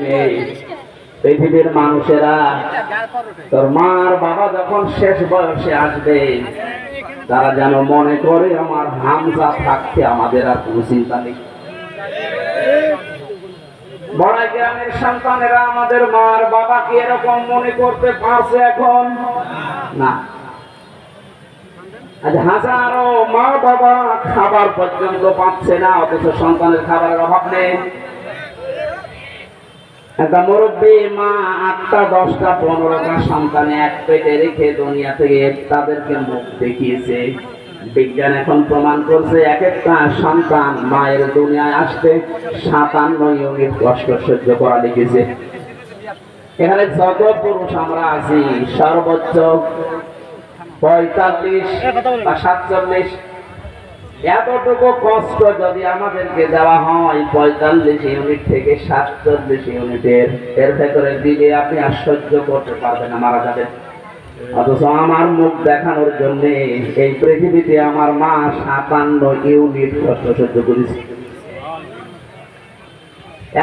নেই। পৃথিবীর মানুষেরা তোর মার বাবা যখন শেষ বয়সে আসবে, তারা যেন মনে করে আমার হামজা থাকতে আমাদের আর কোনো চিন্তা নেই। বড় গ্রামের সন্তানেরা আমাদের মার বাবাকে এরকম মনে করতে পারছে এখন না। আজ হাজারো মা বাবা খাবার পর্যন্ত পাচ্ছে না, অথচ সন্তানের খাবারের অভাব নেই। একটা মুরব্বী মা 8টা 10টা 15টা সন্তান এক পেটে রেখে দুনিয়া থেকে তাদেরকে মুখ দেখিয়েছে। বিজ্ঞান এখন প্রমাণ করছে এক একটা সন্তান মায়ের দুনিয়ায় আসতে 57 ইউনিট কষ্ট সহ্য করা লিখেছে। এখানে যত পুরুষ আমরা আছি সর্বোচ্চ 45 বা 47, এতটুকু কষ্ট যদি আমাদেরকে দেওয়া হয় 45 ইউনিট থেকে 47 ইউনিটের, এর ভেতরে দিলে আপনি আর সহ্য করতে পারবেন না, মারা যাবেন। অথচ আমার মুখ দেখানোর জন্য এই পৃথিবীতে আমার মা 57 ইউনিট কষ্ট সহ্য করেছে।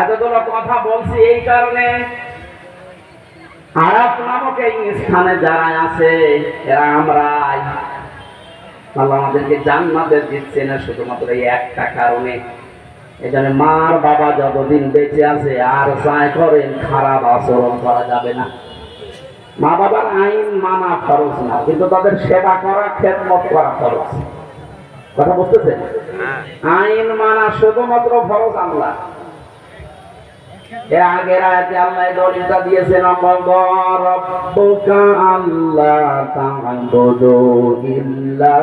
এতগুলো কথা বলছি এই কারণে, আরাফ নামক এই স্থানে যারা আছে এরা আমরাই। আল্লাহ আমাদেরকে জান্নাতে দিচ্ছে না শুধুমাত্র এই একটা কারণে। এখানে মার বাবা যতদিন বেঁচে আছে আর যাই করেন খারাপ আচরণ করা যাবে না। মা বাবার আইন মানা খরচ না, কিন্তু তাদের সেবা করা, খেদমত করা খরচ। কথা বুঝতেছেন? আইন মানা শুধুমাত্র ফরজ আল্লাহ। এর আগের আয়াতে আল্লাহ দলিলটা দিয়েছেন, রাব্বুকা আল্লা তা'বুদু ইল্লা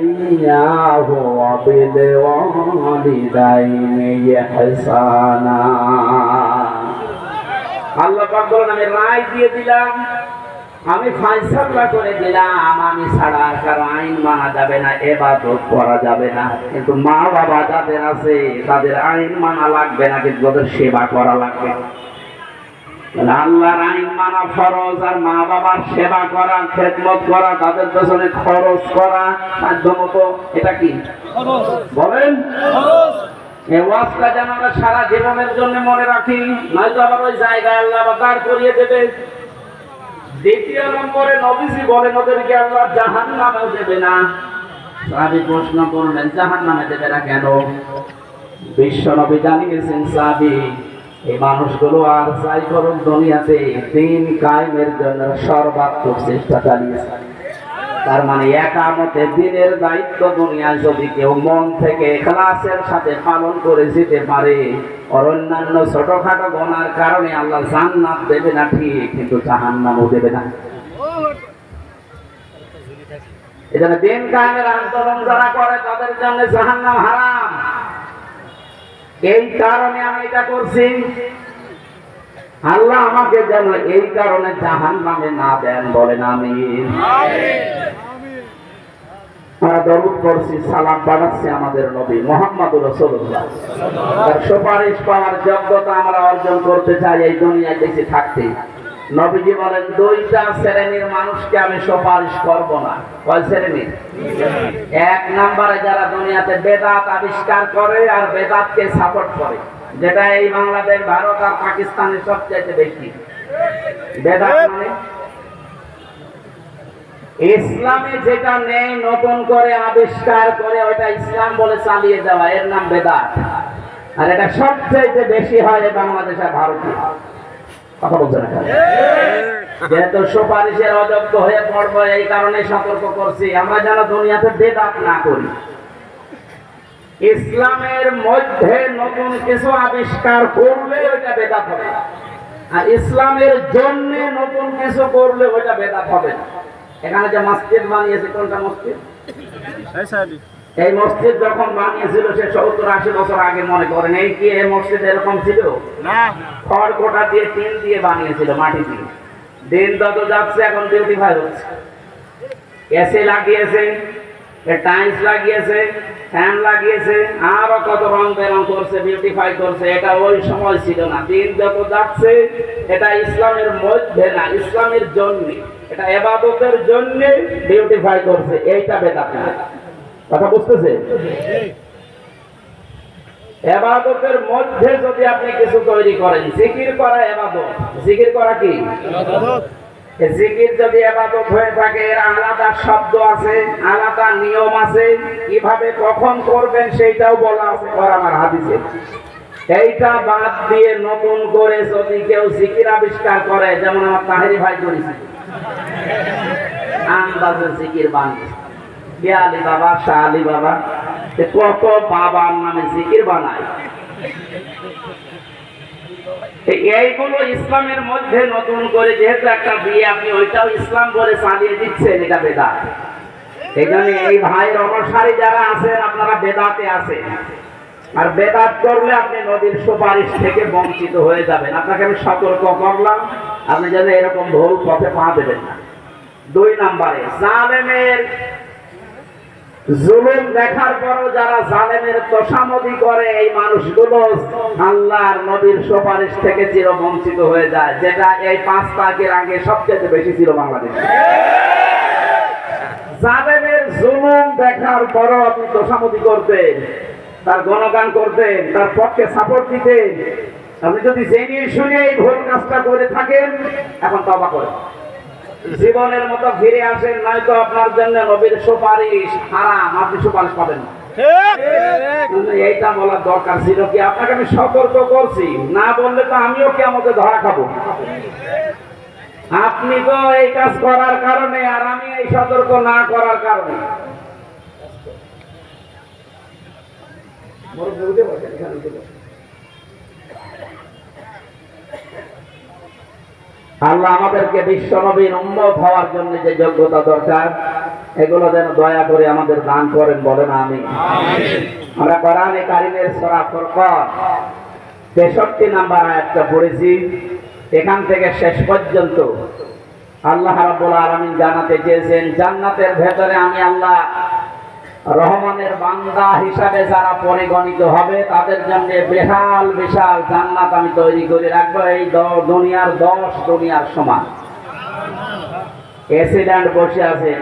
ইয়্যাহু ওয়া বিল ওয়ালিদাইনি ইহসানা। আল্লাহ পাক বলেন, আমি রায় দিয়ে দিলাম, আমি ফায়সালা করে দিলাম, আমি ছাড়া আর কারো আইন মানা যাবে না, ইবাদত করা যাবে না। কিন্তু মা বাবা যাদের আছে তাদের আইন মানা লাগবে না, কিন্তু তাদের সেবা করা লাগবে। আল্লাহর আইন মানা ফরজ, আর মা বাবার সেবা করা, খেদমত করা, তাদের পেছনে খরচ করা সাধ্যমতো, এটা কি বলেন? এই ওয়াজটা যেন আমরা সারা জীবনের জন্য মনে রাখি, নয়তো আবার ওই জায়গায় আল্লাহ আবার দাঁড় করিয়ে দেবে। দ্বিতীয় নম্বরে নবীজি বলেন ওদেরকে আল্লাহ জাহান্নামেও দেবে না। সাহাবী প্রশ্ন করলেন, জাহান্নামে দেবে না কেন? বিশ্ব নবী জানিয়েছেন, সাহাবী এই মানুষগুলো আর যাই করুক দুনিয়াতে দিন কায়েমের জন্য সর্বাত্মক চেষ্টা চালিয়েছে। তার মানে একামতে দিনের দায়িত্ব দুনিয়ায় যদি কেউ মন থেকে ইখলাসের সাথে পালন করে যেতে পারে, আর অন্যান্য ছোটখাটো গুনার কারণে আল্লাহ জান্নাত দেবে না ঠিক, কিন্তু জাহান্নামও দেবে না। এজন্য দিন কায়েমের আন্দোলন যারা করে তাদের জন্য জাহান্নাম হারাম। এই কারণে আমি এটা করছি, আল্লাহ আমাকে যেন এই কারণে জাহান্নামে না দেন, বলেন আমিন। আমরা দরুদ করছি, সালাম পাঠাচ্ছি আমাদের নবী মুহাম্মদুর রাসূলুল্লাহ। তার সুপারিশ পাওয়ার যোগ্যতা আমরা অর্জন করতে চাই এই দুনিয়ায় বেঁচে থাকতে। নবীজি বলেন, 2টা শ্রেণীর মানুষকে আমি সুপারিশ করব না। কয় শ্রেণী? 1 নম্বরে যারা দুনিয়াতে বেদাত আবিষ্কার করে আর বেদাতকে সাপোর্ট করে, যেটা এই বাংলাদেশ, ভারত আর পাকিস্তানে সবচেয়ে বেশি। বেদাত মানে ইসলামে যেটা নেই নতুন করে আবিষ্কার করে ওইটা ইসলাম বলে চালিয়ে যাওয়া, এর নাম বেদাত। আর এটা সবচেয়ে বেশি হয় বাংলাদেশ আর ভারতে। কথা বলছে না? যেহেতু সুপারিশের অযোগ্য হয়ে পড়বো, এই কারণে সতর্ক করছি, আমরা যেন দুনিয়াতে বেদাত না করি। ইসলামের মধ্যে নতুন কিছু আবিষ্কার করলে ওইটা বেদাত হবে, আর ইসলামের জন্য নতুন কিছু করলে ওইটা বেদাত হবে না। এখানে যে মসজিদ বানিয়েছে, কোনটা মসজিদ? এই মসজিদ যখন বানিয়েছিল সে 70-80 বছর আগে, মনে করেন এই কি এই মসজিদ এরকম ছিল না? খড়কোটা দিয়ে, টিন দিয়ে বানিয়েছিল, মাটি দিয়ে। দিন যত যাচ্ছে এখন বিউটিফাই হচ্ছে, এসি লাগিয়েছে, টাইলস লাগিয়েছে, ফ্যান লাগিয়েছে, আরো কত রং বেরং করছে, বিউটিফাই করছে। এটা ওই সময় ছিল না। দিন যত যাচ্ছে এটা ইসলামের মধ্যে না, ইসলামের জন্য, এটা ইবাদতের জন্য বিউটিফাই করছে, এইটা বেদাত না। কথা বুঝতেছে? ইবাদতের মধ্যে যদি আপনি কিছু তৈরি করেন, জিকির করা ইবাদত। জিকির করা কি ইবাদত? জিকির যদি ইবাদত হয়ে থাকে, এর আলাদা শব্দ আছে, আলাদা নিয়ম আছে, কিভাবে কখন করবেন সেইটাও বলা আছে কোরআন আর হাদিসে। এইটা বাদ দিয়ে নতুন করে যদি কেউ জিকির আবিষ্কার করে, যেমন আমার তাহেরি ভাই করেছে, আন্দাজে জিকির বানিয়ে আলী বাবা, শাহ আলী বাবা, কত বাবার নামে জিকির বানায়। এইগুলো ইসলামের মধ্যে নতুন করে যেহেতু একটা দিয়ে আপনি ওইটাও ইসলাম বলে চালিয়ে দিচ্ছেন, এটা বেদাত। এখানে এই ভাইয়ের অনুসারী যারা আছেন, আপনারা বেদাতে আছেন, আর বেদাত করলে আপনি নবীর সুপারিশ থেকে বঞ্চিত হয়ে যাবেন। আপনাকে আমি সতর্ক করলাম, আপনি যেন এরকম ভুল পথে পা দেবেন না। 2 নম্বরে, জালেমের জুলুম দেখার পরও যারা জালেমের তোষামদি করে, এই মানুষগুলো আল্লাহর নবীর সুপারিশ থেকে চিরবঞ্চিত হয়ে যায়, যেটা এই 5 তারিখের আগে সবচেয়ে বেশি ছিল বাংলাদেশে। জালেমের জুলুম দেখার পরও আপনি তোষামদি করতেন, তার গণগান করতেন, তার পক্ষে সাপোর্ট দিতেন। আপনি যদি জেনে শুনে এই ভুল কাজটা করে থাকেন, এখন তওবা করেন, জীবনের মতো ফিরে আসেন, নয়তো আপনার জন্য নবীর সুপারিশ হারাম, আপনি সুপারিশ পাবেন না। এইটা বলার দরকার ছিল কি? আপনাকে আমি সতর্ক করছি, না বললে তো আমিও কিয়ামতে ধরা খাবো। আপনি তো এই কাজ করার কারণে, আর আমি এই সতর্ক না করার কারণে। আল্লাহ আমাদেরকে বিশ্ব নবীর উম্মত হওয়ার জন্য যে যোগ্যতা দরকার, এগুলো যেন দয়া করে আমাদের দান করেন, বলেন আমিন। আমরা কোরআনে কারীমের সূরা ফুরকান 63 নম্বর আয়াতটা পড়েছি। এখান থেকে শেষ পর্যন্ত আল্লাহ রাব্বুল আলামিন জানাতে চেয়েছেন, জান্নাতের ভেতরে আমি আল্লাহ রহমানের বান্দা হিসাবে যারা পরিগণিত হবে, তাদের জন্য বিশাল বিশাল জান্নাত আমি তৈরি করে রাখবো। এই দুনিয়ার 10 দুনিয়ার সমান। এসিডেন্ট বসে আছে।